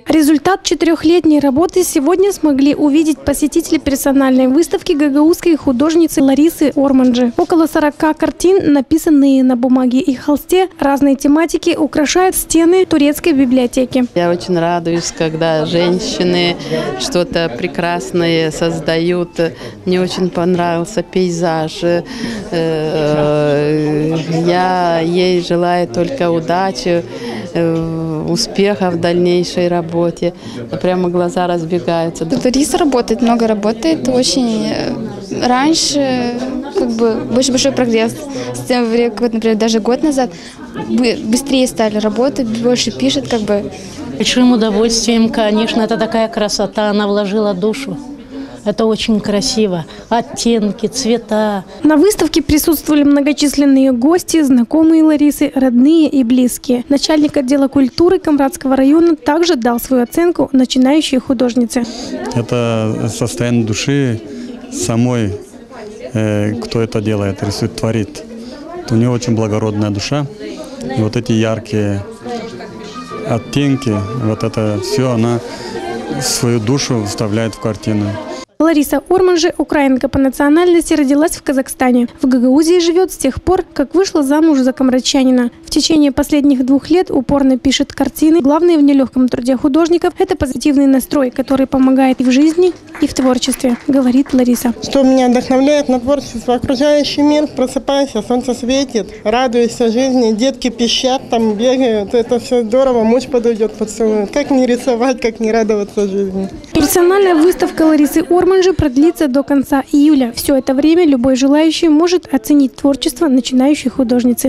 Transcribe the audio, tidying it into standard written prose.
Результат 4-летней работы сегодня смогли увидеть посетители персональной выставки гагаузской художницы Ларисы Орманджи. Около 40 картин, написанные на бумаге и холсте разной тематики, украшают стены турецкой библиотеки. Я очень радуюсь, когда женщины что-то прекрасное создают. Мне очень понравился пейзаж. Я ей желаю только удачи, успеха в дальнейшей работе. Прямо глаза разбегаются. Лариса работает, много работает. Очень раньше большой прогресс. С тем временем, например, даже год назад быстрее стали работать, больше пишет. Большим удовольствием, конечно, это такая красота, она вложила душу. Это очень красиво. Оттенки, цвета. На выставке присутствовали многочисленные гости, знакомые Ларисы, родные и близкие. Начальник отдела культуры Камрадского района также дал свою оценку начинающей художнице. Это состояние души самой, кто это делает, рисует, творит. У нее очень благородная душа. И вот эти яркие оттенки, вот это все, она свою душу вставляет в картину. Лариса Орманджи, украинка по национальности, родилась в Казахстане. В Гагаузии живет с тех пор, как вышла замуж за камрадчанина. В течение последних 2 лет упорно пишет картины. Главное в нелегком труде художников – это позитивный настрой, который помогает и в жизни, и в творчестве, говорит Лариса. Что меня вдохновляет на творчество, окружающий мир, просыпайся, солнце светит, радуйся жизни, детки пищат, там бегают, это все здорово, муж подойдет, поцелует. Как не рисовать, как не радоваться жизни. Персональная выставка Ларисы Орманджи продлится до конца июля. Все это время любой желающий может оценить творчество начинающей художницы.